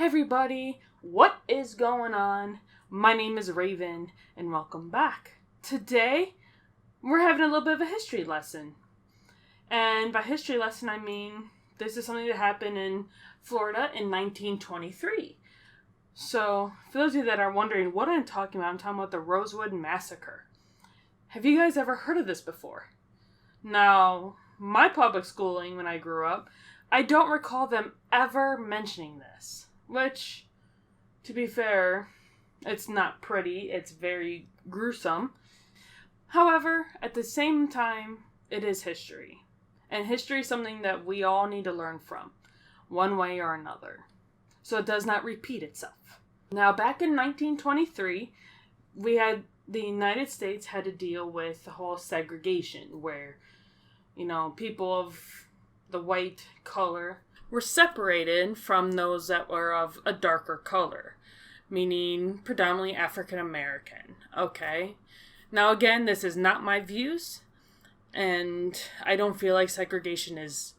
everybody, what is going on? My name is Raven, and welcome back. Today, we're having a little bit of a history lesson. And by history lesson, I mean, this is something that happened in Florida in 1923. So, for those of you that are wondering what I'm talking about the Rosewood Massacre. Have you guys ever heard of this before? Now, my public schooling when I grew up, I don't recall them ever mentioning this. Which, to be fair, it's not pretty. It's very gruesome. However, at the same time, it is history. And history is something that we all need to learn from, one way or another, so it does not repeat itself. Now, back in 1923, the United States had to deal with the whole segregation, where, people of the white color were separated from those that were of a darker color, meaning predominantly African American. Okay? Now, again, this is not my views, and I don't feel like segregation is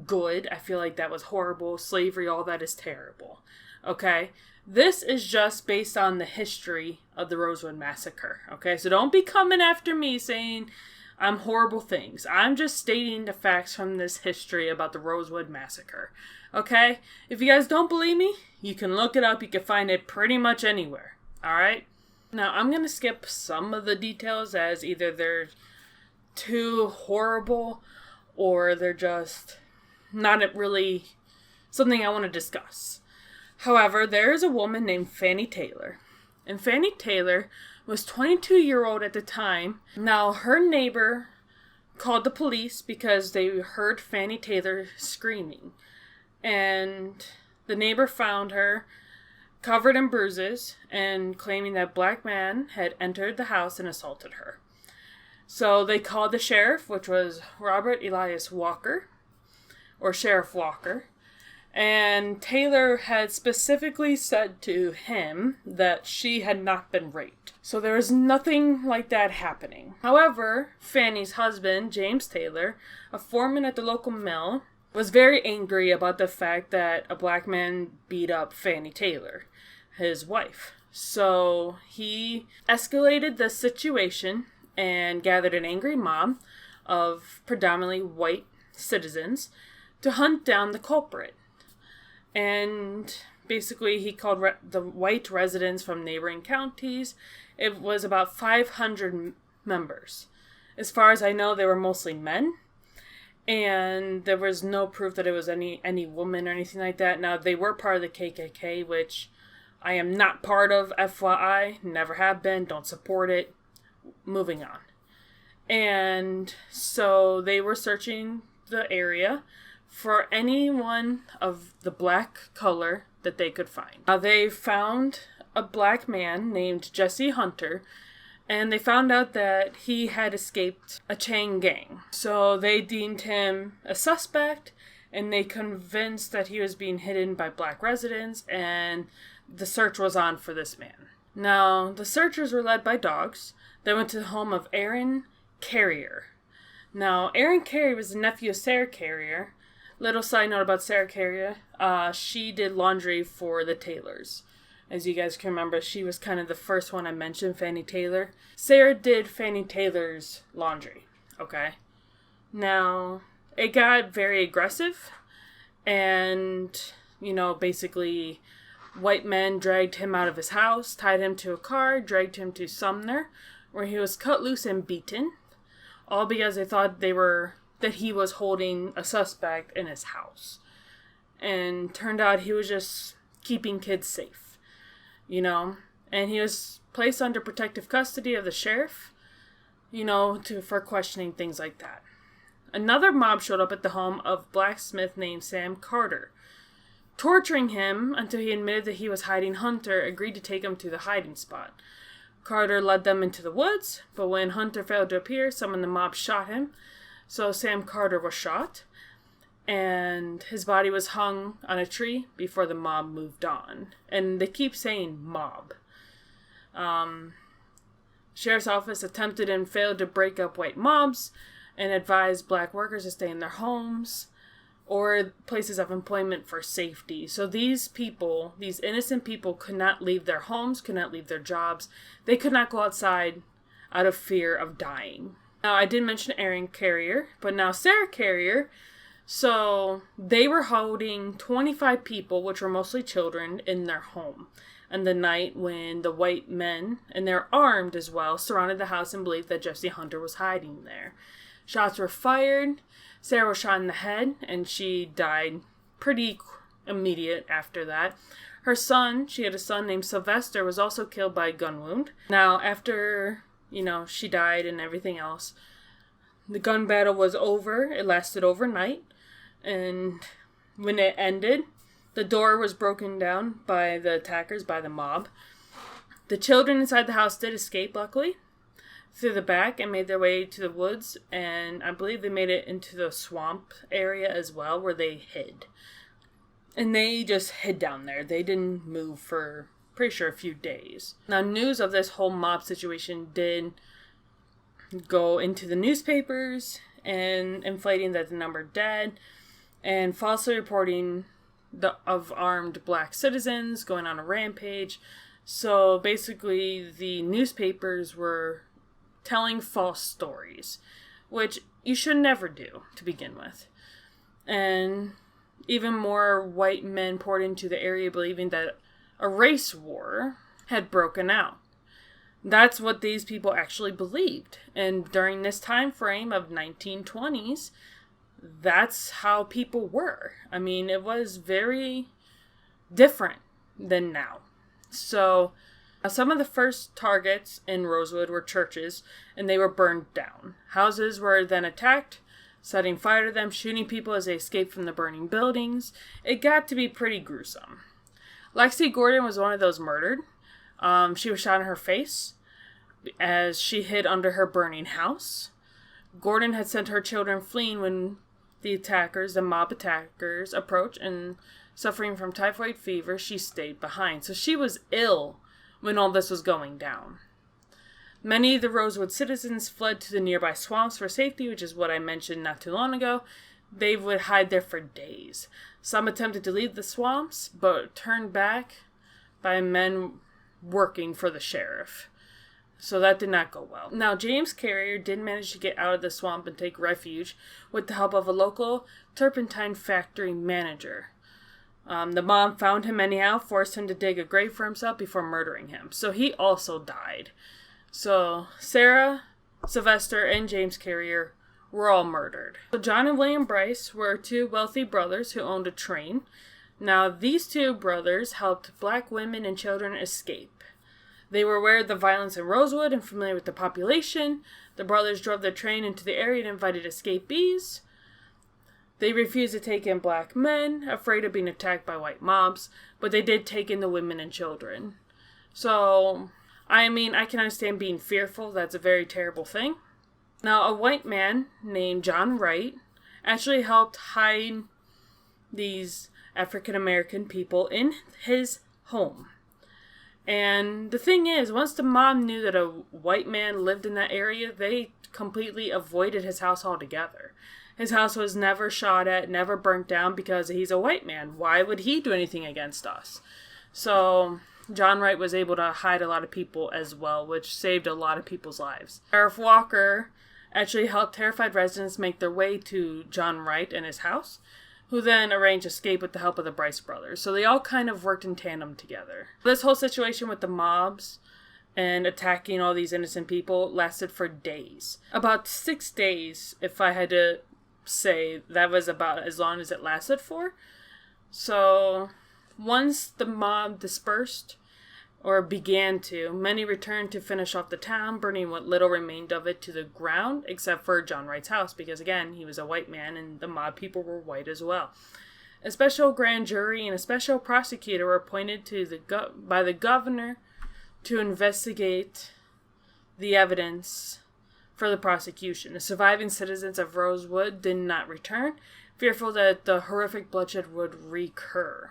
good. I feel like that was horrible. Slavery, all that is terrible. Okay? This is just based on the history of the Rosewood Massacre. Okay? So don't be coming after me saying I'm horrible things. I'm just stating the facts from this history about the Rosewood Massacre. Okay? If you guys don't believe me, you can look it up. You can find it pretty much anywhere. Alright? Now, I'm going to skip some of the details as either they're too horrible or they're just not really something I want to discuss. However, there is a woman named Fanny Taylor. And Fanny Taylor was 22-year-old at the time. Now, her neighbor called the police because they heard Fanny Taylor screaming. And the neighbor found her covered in bruises and claiming that a black man had entered the house and assaulted her. So they called the sheriff, which was Robert Elias Walker, or Sheriff Walker. And Taylor had specifically said to him that she had not been raped. So there was nothing like that happening. However, Fanny's husband, James Taylor, a foreman at the local mill, was very angry about the fact that a black man beat up Fanny Taylor, his wife. So he escalated the situation and gathered an angry mob of predominantly white citizens to hunt down the culprit. And basically he called the white residents from neighboring counties. It was about 500 members. As far as I know, they were mostly men. And there was no proof that it was any woman or anything like that. Now, they were part of the KKK, which I am not part of, FYI. Never have been. Don't support it. Moving on. And so they were searching the area for anyone of the black color that they could find. Now, they found a black man named Jesse Hunter, and they found out that he had escaped a chain gang. So they deemed him a suspect, and they convinced that he was being hidden by black residents, and the search was on for this man. Now, the searchers were led by dogs. They went to the home of Aaron Carrier. Now, Aaron Carrier was the nephew of Sarah Carrier. Little side note about Sarah Carrier, she did laundry for the Taylors. As you guys can remember, she was kind of the first one I mentioned, Fanny Taylor. Sarah did Fanny Taylor's laundry, okay? Now, it got very aggressive, and, basically, white men dragged him out of his house, tied him to a car, dragged him to Sumner, where he was cut loose and beaten, all because they thought that he was holding a suspect in his house. And turned out he was just keeping kids safe, and he was placed under protective custody of the sheriff, for questioning things like that. Another mob showed up at the home of a blacksmith named Sam Carter, torturing him until he admitted that he was hiding Hunter, agreed to take him to the hiding spot. Carter led them into the woods, but when Hunter failed to appear, some in the mob shot him. So Sam Carter was shot, and his body was hung on a tree before the mob moved on. And they keep saying mob. Sheriff's office attempted and failed to break up white mobs and advised black workers to stay in their homes. or places of employment for safety. So these people, these innocent people, could not leave their homes, could not leave their jobs. They could not go outside out of fear of dying. Now, I did mention Aaron Carrier, but now Sarah Carrier. So they were holding 25 people, which were mostly children, in their home. And the night when the white men, and they're armed as well, surrounded the house and believed that Jesse Hunter was hiding there. Shots were fired. Sarah was shot in the head, and she died pretty immediate after that. Her son, she had a son named Sylvester, was also killed by a gun wound. Now, after, she died and everything else, the gun battle was over. It lasted overnight. And when it ended, the door was broken down by the attackers, by the mob. The children inside the house did escape, luckily, through the back and made their way to the woods. And I believe they made it into the swamp area as well, where they hid. And they just hid down there. They didn't move for, pretty sure, a few days. Now, news of this whole mob situation did go into the newspapers, and inflating that the number dead, and falsely reporting of armed black citizens going on a rampage. So basically the newspapers were telling false stories, which you should never do to begin with. And even more white men poured into the area believing that a race war had broken out. That's what these people actually believed. And during this time frame of 1920s, that's how people were. I mean, it was very different than now. So, some of the first targets in Rosewood were churches, and they were burned down. Houses were then attacked, setting fire to them, shooting people as they escaped from the burning buildings. It got to be pretty gruesome. Lexi Gordon was one of those murdered. She was shot in her face as she hid under her burning house. Gordon had sent her children fleeing when the mob attackers, approached, and suffering from typhoid fever, she stayed behind. So she was ill when all this was going down. Many of the Rosewood citizens fled to the nearby swamps for safety, which is what I mentioned not too long ago. They would hide there for days. Some attempted to leave the swamps, but turned back by men working for the sheriff. So that did not go well. Now, James Carrier did manage to get out of the swamp and take refuge with the help of a local turpentine factory manager. The mob found him anyhow, forced him to dig a grave for himself before murdering him. So he also died. So Sarah, Sylvester, and James Carrier were all murdered. So John and William Bryce were two wealthy brothers who owned a train. Now, these two brothers helped black women and children escape. They were aware of the violence in Rosewood and familiar with the population. The brothers drove their train into the area and invited escapees. They refused to take in black men, afraid of being attacked by white mobs, but they did take in the women and children. So, I mean, I can understand being fearful. That's a very terrible thing. Now, a white man named John Wright actually helped hide these African American people in his home. And the thing is, once the mob knew that a white man lived in that area, they completely avoided his house altogether. His house was never shot at, never burnt down because he's a white man. Why would he do anything against us? So John Wright was able to hide a lot of people as well, which saved a lot of people's lives. Sheriff Walker actually helped terrified residents make their way to John Wright and his house, who then arranged escape with the help of the Bryce brothers. So they all kind of worked in tandem together. This whole situation with the mobs and attacking all these innocent people lasted for days. About 6 days, if I had to say, that was about as long as it lasted for. So once the mob dispersed, or began to, many returned to finish off the town, burning what little remained of it to the ground, except for John Wright's house, because again, he was a white man and the mob people were white as well. A special grand jury and a special prosecutor were appointed to by the governor to investigate the evidence for the prosecution. The surviving citizens of Rosewood did not return, fearful that the horrific bloodshed would recur.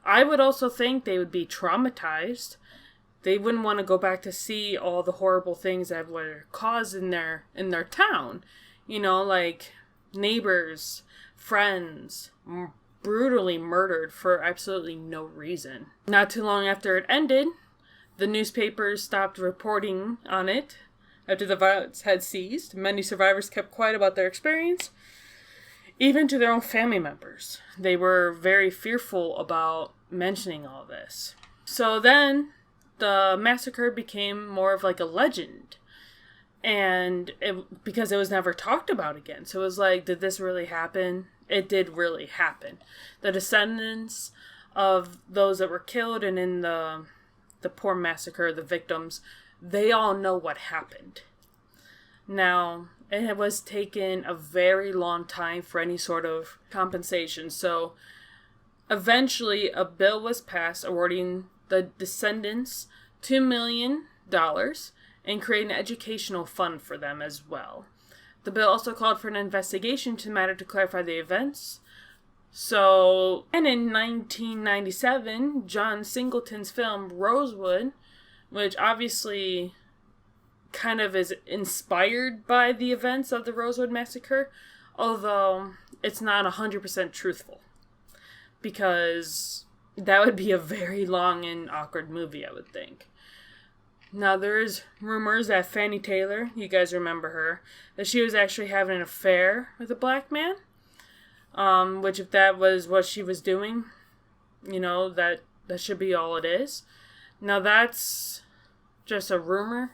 I would also think they would be traumatized. They wouldn't want to go back to see all the horrible things that were caused in their town. You know, like neighbors friends brutally murdered for absolutely no reason. Not too long after it ended, the newspapers stopped reporting on it after the violence had ceased. Many survivors kept quiet about their experience, even to their own family members. They were very fearful about mentioning all this. So then, the massacre became more of like a legend. And because it was never talked about again. So it was like, did this really happen? It did really happen. The descendants of those that were killed and in the poor massacre, the victims, they all know what happened. Now, it was taken a very long time for any sort of compensation. So eventually a bill was passed awarding the descendants $2 million and create an educational fund for them as well. The bill also called for an investigation to the matter to clarify the events. So, and in 1997, John Singleton's film Rosewood, which obviously kind of is inspired by the events of the Rosewood Massacre, although it's not 100% truthful, because that would be a very long and awkward movie, I would think. Now, there's rumors that Fanny Taylor, you guys remember her, that she was actually having an affair with a black man. Which, if that was what she was doing, that should be all it is. Now, that's just a rumor.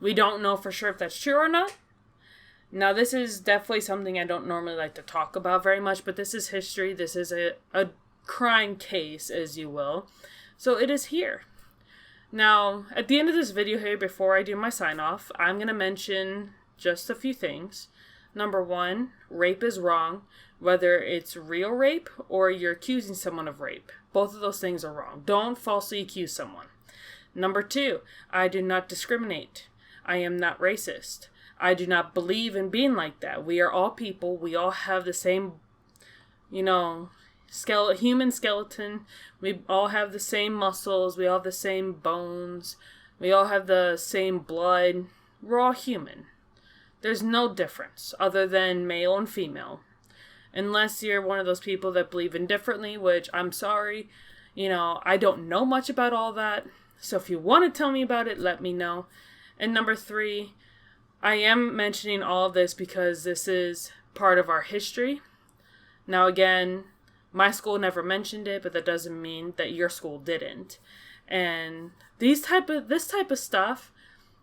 We don't know for sure if that's true or not. Now, this is definitely something I don't normally like to talk about very much, but this is history. This is a crime case, as you will. So, it is here. Now, at the end of this video here, before I do my sign-off, I'm going to mention just a few things. Number 1, rape is wrong, whether it's real rape or you're accusing someone of rape. Both of those things are wrong. Don't falsely accuse someone. Number 2, I do not discriminate. I am not racist. I do not believe in being like that. We are all people. We all have the same, human skeleton. We all have the same muscles. We all have the same bones. We all have the same blood. We're all human. There's no difference other than male and female. Unless you're one of those people that believe in differently, which I'm sorry. I don't know much about all that. So if you want to tell me about it, let me know. And number 3, I am mentioning all of this because this is part of our history. Now again, my school never mentioned it, but that doesn't mean that your school didn't. And this type of stuff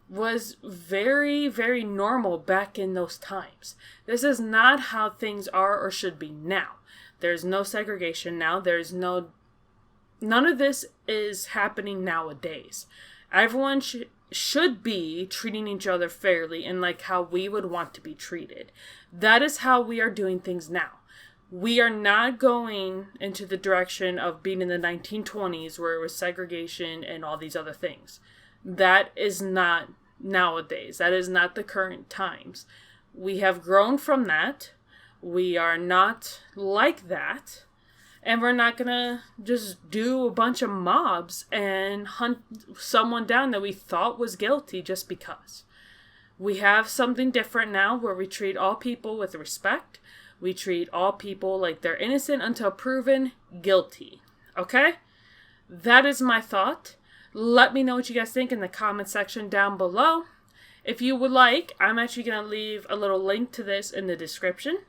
was very, very normal back in those times. This is not how things are or should be now. There's no segregation now. None of this is happening nowadays. Everyone should be treating each other fairly and like how we would want to be treated. That is how we are doing things now. We are not going into the direction of being in the 1920s where it was segregation and all these other things. That is not nowadays. That is not the current times. We have grown from that. We are not like that. And we're not going to just do a bunch of mobs and hunt someone down that we thought was guilty just because. We have something different now where we treat all people with respect. We treat all people like they're innocent until proven guilty. Okay? That is my thought. Let me know what you guys think in the comment section down below. If you would like, I'm actually going to leave a little link to this in the description.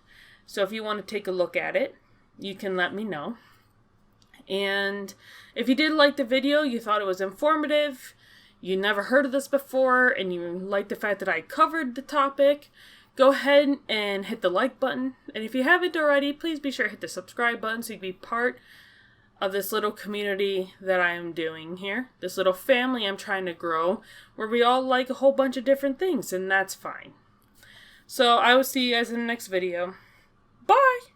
So if you want to take a look at it, you can let me know. And if you did like the video, you thought it was informative, you never heard of this before, and you like the fact that I covered the topic, go ahead and hit the like button. And if you haven't already, please be sure to hit the subscribe button so you can be part of this little community that I am doing here. This little family I'm trying to grow, where we all like a whole bunch of different things, and that's fine. So I will see you guys in the next video. Bye!